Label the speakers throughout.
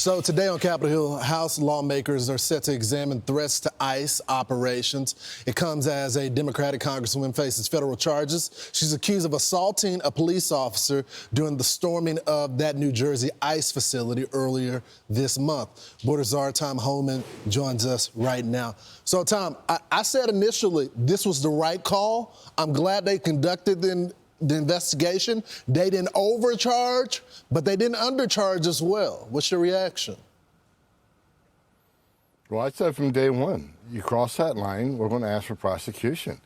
Speaker 1: So today on Capitol Hill, House lawmakers are set to examine threats to ICE operations. It comes as a Democratic Congresswoman faces federal charges. She's accused of assaulting a police officer during the storming of that New Jersey ICE facility earlier this month. Border czar Tom Homan joins us right now. So, Tom, I said initially this was the right call. I'm glad they conducted the investigation. They didn't overcharge, but they didn't undercharge as well. What's your reaction?
Speaker 2: Well, I said from day one, you cross that line, we're going to ask for prosecution.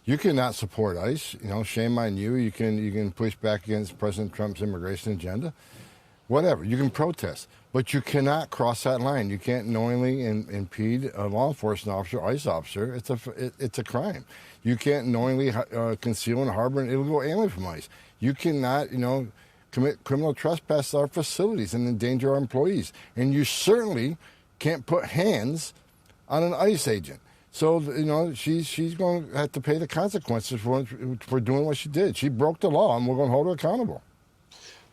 Speaker 2: You cannot support ICE. You know, shame on you. You can push back against President Trump's immigration agenda. Whatever. You can protest. But you cannot cross that line. You can't knowingly impede a law enforcement officer, ICE officer. It's a crime. You can't knowingly conceal and harbor an illegal alien from ICE. You cannot, commit criminal trespass at our facilities and endanger our employees. And you certainly can't put hands on an ICE agent. So, she's going to have to pay the consequences for doing what she did. She broke the law, and we're going to hold her accountable.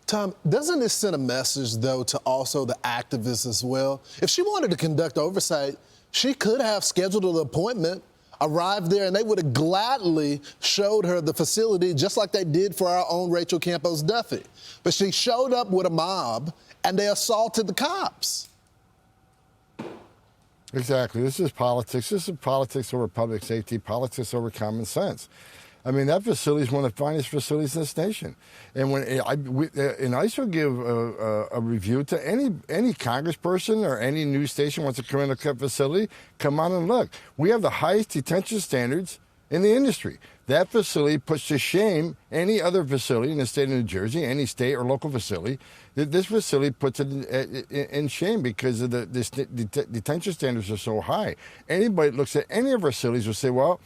Speaker 1: Tom, doesn't this send a message, though, to also the activists as well? If she wanted to conduct oversight, she could have scheduled an appointment, arrived there, and they would have gladly showed her the facility, just like they did for our own Rachel Campos Duffy. But she showed up with a mob, and they assaulted the cops.
Speaker 2: Exactly. This is politics. This is politics over public safety, politics over common sense. I mean, that facility is one of the finest facilities in this nation. And when ICE will give a review to any congressperson or any news station wants to come in a facility, come on and look. We have the highest detention standards in the industry. That facility puts to shame any other facility in the state of New Jersey, any state or local facility. This facility puts it in shame because of the detention standards are so high. Anybody that looks at any of our facilities will say, well,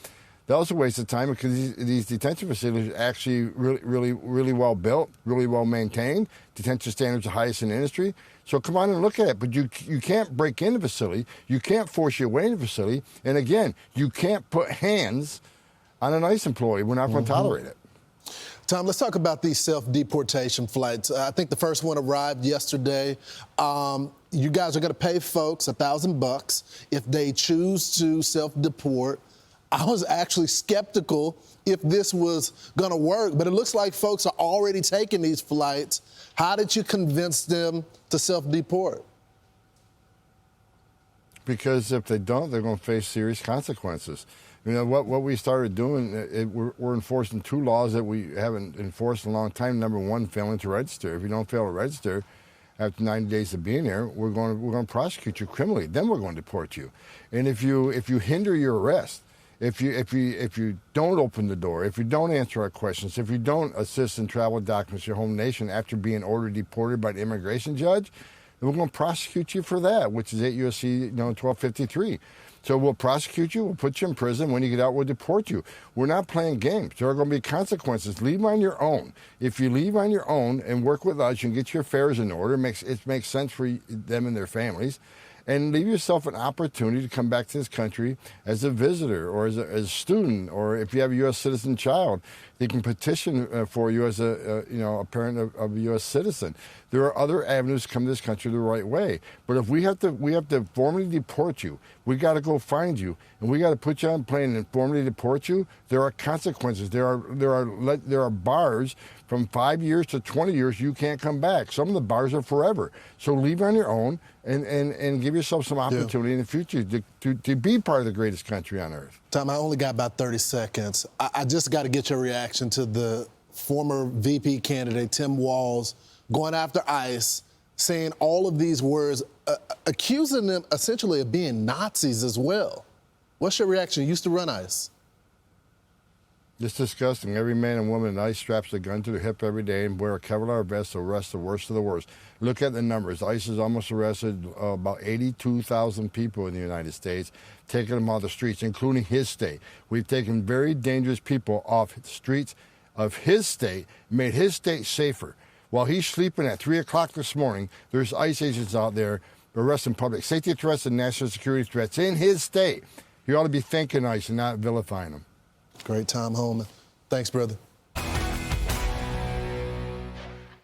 Speaker 2: that was a waste of time because these detention facilities are actually really well built, really well maintained. Detention standards are highest in the industry. So come on and look at it. But you can't break into the facility. You can't force your way into the facility. And again, you can't put hands on an ICE employee. We're not going to tolerate it.
Speaker 1: Tom, let's talk about these self-deportation flights. I think the first one arrived yesterday. You guys are going to pay folks $1,000 if they choose to self-deport. I was actually skeptical if this was going to work, but it looks like folks are already taking these flights. How did you convince them to self-deport?
Speaker 2: Because if they don't, they're going to face serious consequences. You know, what we started doing, we're enforcing two laws that we haven't enforced in a long time. Number one, failing to register. If you don't fail to register after 90 days of being here, we're going to prosecute you criminally. Then we're going to deport you. And if you hinder your arrest, if you don't open the door, if you don't answer our questions, if you don't assist in travel documents to your home nation after being ordered deported by the immigration judge, then we're going to prosecute you for that, which is 8 U.S.C. 1253. So we'll prosecute you, we'll put you in prison. When you get out, we'll deport you. We're not playing games. There are going to be consequences. Leave on your own. If you leave on your own and work with us, you can get your affairs in order. It makes sense for them and their families. And leave yourself an opportunity to come back to this country as a visitor or as a student, or if you have a U.S. citizen child, they can petition for you as a parent of a U.S. citizen. There are other avenues to come to this country the right way. But if we have to formally deport you, we got to go find you, and we got to put you on a plane and formally deport you. There are consequences. There are bars from 5 years to 20 years. You can't come back. Some of the bars are forever. So leave on your own and give yourself some opportunity in the future to be part of the greatest country on earth.
Speaker 1: Tom, I only got about 30 seconds. I just got to get your reaction to the former VP candidate, Tim Walz, going after ICE, saying all of these words, accusing them essentially of being Nazis as well. What's your reaction? You used to run ICE.
Speaker 2: It's disgusting. Every man and woman in ICE straps a gun to their hip every day and wear a Kevlar vest to arrest the worst of the worst. Look at the numbers. ICE has almost arrested about 82,000 people in the United States, taking them off the streets, including his state. We've taken very dangerous people off the streets of his state, made his state safer. While he's sleeping at 3 o'clock this morning, there's ICE agents out there arresting public safety threats and national security threats in his state. You ought to be thanking ICE and not vilifying them.
Speaker 1: Great, Tom Homan. Thanks, brother.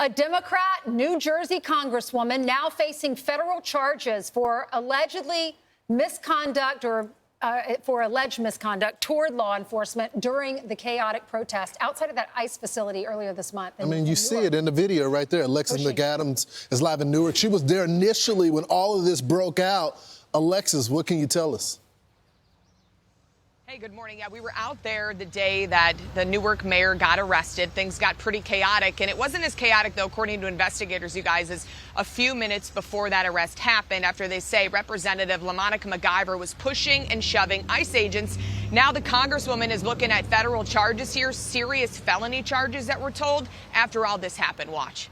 Speaker 3: A Democrat New Jersey Congresswoman now facing federal charges for allegedly misconduct for alleged misconduct toward law enforcement during the chaotic protest outside of that ICE facility earlier this month.
Speaker 1: I mean, you see it in the video right there. Alexis McAdams is live in Newark. She was there initially when all of this broke out. Alexis, what can you tell us?
Speaker 4: Hey, good morning. Yeah, we were out there the day that the Newark mayor got arrested. Things got pretty chaotic, and it wasn't as chaotic, though, according to investigators, you guys, as a few minutes before that arrest happened, after they say Representative LaMonica McIver was pushing and shoving ICE agents. Now the Congresswoman is looking at federal charges here, serious felony charges that we're told, after all this happened. Watch.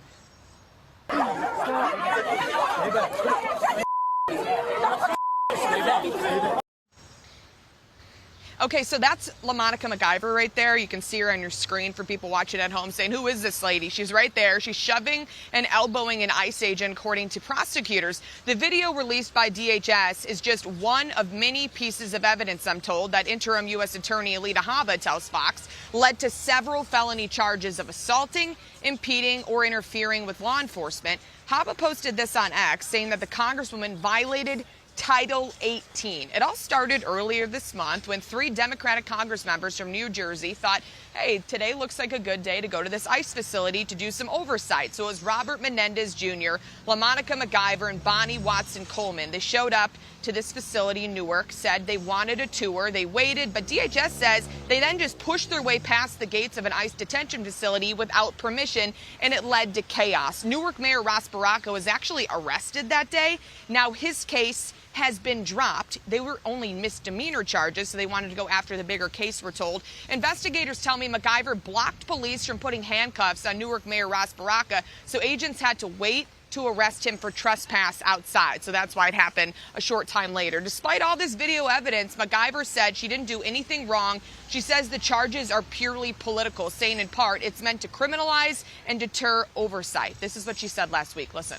Speaker 4: Okay, so that's LaMonica McIver right there. You can see her on your screen for people watching at home saying, who is this lady? She's right there. She's shoving and elbowing an ICE agent, according to prosecutors. The video released by DHS is just one of many pieces of evidence, I'm told, that interim U.S. Attorney Alita Habba tells Fox led to several felony charges of assaulting, impeding, or interfering with law enforcement. Habba posted this on X, saying that the Congresswoman violated Title 18. It all started earlier this month when 3 Democratic Congress members from New Jersey thought, hey, today looks like a good day to go to this ICE facility to do some oversight. So it was Robert Menendez Jr., LaMonica McIver, and Bonnie Watson Coleman. They showed up to this facility in Newark, said they wanted a tour. They waited, but DHS says they then just pushed their way past the gates of an ICE detention facility without permission, and it led to chaos. Newark Mayor Ross Baraka was actually arrested that day. Now his case has been dropped. They were only misdemeanor charges, so they wanted to go after the bigger case, we're told. Investigators tell me McIver blocked police from putting handcuffs on Newark Mayor Ross Baraka, so agents had to wait to arrest him for trespass outside. So that's why it happened a short time later. Despite all this video evidence, McIver said she didn't do anything wrong. She says the charges are purely political, saying in part it's meant to criminalize and deter oversight. This is what she said last week. Listen.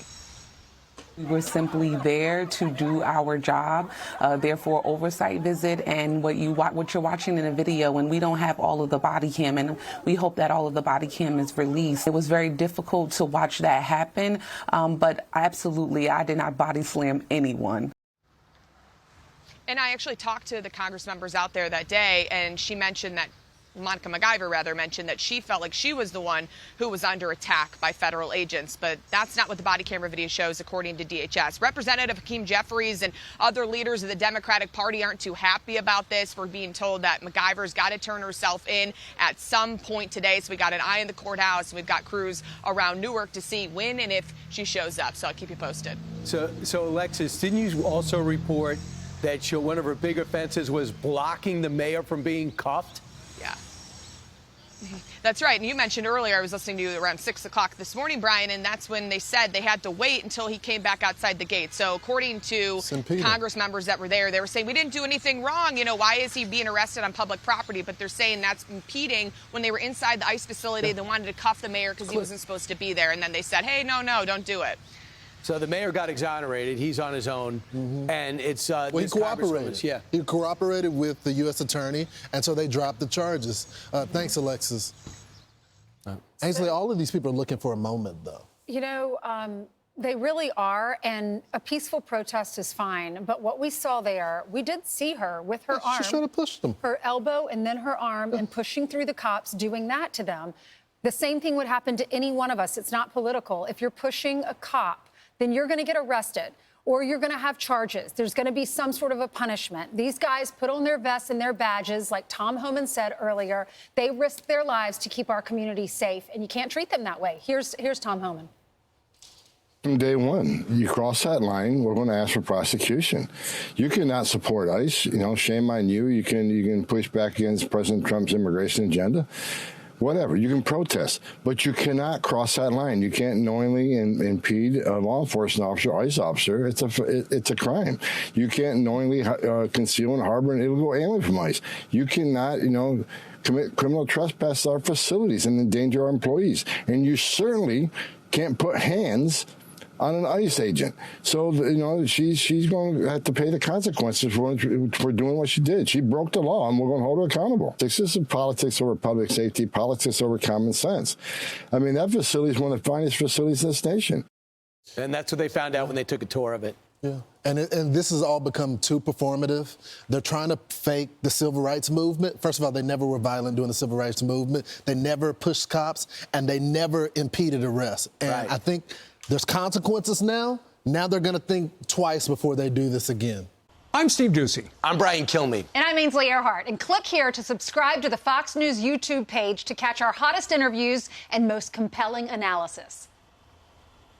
Speaker 5: We were simply there to do our job, therefore oversight visit, and what you're watching in the video, and we don't have all of the body cam, and we hope that all of the body cam is released. It was very difficult to watch that happen, but absolutely, I did not body slam anyone.
Speaker 4: And I actually talked to the Congress members out there that day, and she mentioned that Monica McIver, mentioned that she felt like she was the one who was under attack by federal agents. But that's not what the body camera video shows, according to DHS. Representative Hakeem Jeffries and other leaders of the Democratic Party aren't too happy about this. We're being told that McIver's got to turn herself in at some point today. So we got an eye in the courthouse, and we've got crews around Newark to see when and if she shows up. So I'll keep you posted.
Speaker 6: So Alexis, didn't you also report that one of her big offenses was blocking the mayor from being cuffed?
Speaker 4: Yeah. That's right. And you mentioned earlier, I was listening to you around 6 o'clock this morning, Brian, and that's when they said they had to wait until he came back outside the gate. So according to Congress members that were there, they were saying, we didn't do anything wrong. You know, why is he being arrested on public property? But they're saying that's impeding when they were inside the ICE facility. They wanted to cuff the mayor because he wasn't supposed to be there. And then they said, hey, no, don't do it.
Speaker 6: So the mayor got exonerated. He's on his own. And it's
Speaker 1: well, he cooperated.
Speaker 6: Yeah.
Speaker 1: He cooperated with the U.S. attorney, and so they dropped the charges. Thanks, Alexis. Ainsley, all of these people are looking for a moment, though.
Speaker 3: You know, they really are, and a peaceful protest is fine. But what we saw there, we did see her with her arm.
Speaker 1: She's trying to push them.
Speaker 3: Her elbow and then her arm and pushing through the cops, doing that to them. The same thing would happen to any one of us. It's not political. If you're pushing a cop, then you're going to get arrested or you're going to have charges. There's going to be some sort of a punishment. These guys put on their vests and their badges, like Tom Homan said earlier. They risk their lives to keep our community safe, and you can't treat them that way. Here's Tom Homan.
Speaker 2: From day one, you cross that line, we're going to ask for prosecution. You cannot support ICE. You know, shame on you. You can push back against President Trump's immigration agenda. Whatever, you can protest, but you cannot cross that line. You can't knowingly impede a law enforcement officer, ICE officer. It's a crime. You can't knowingly conceal and harbor an illegal alien from ICE. You cannot, commit criminal trespass at our facilities and endanger our employees. And you certainly can't put hands on an ICE agent. So, she's going to have to pay the consequences for doing what she did. She broke the law, and we're going to hold her accountable. This is politics over public safety, politics over common sense. I mean, that facility is one of the finest facilities in this nation.
Speaker 6: And that's what they found out when they took a tour of it.
Speaker 1: Yeah, and this has all become too performative. They're trying to fake the civil rights movement. First of all, they never were violent during the civil rights movement. They never pushed cops, and they never impeded arrests. And
Speaker 6: Right.
Speaker 1: I think there's consequences now. Now they're going to think twice before they do this again.
Speaker 7: I'm Steve Ducey.
Speaker 8: I'm Brian Kilmeade.
Speaker 9: And I'm Ainsley Earhart. And click here to subscribe to the Fox News YouTube page to catch our hottest interviews and most compelling analysis.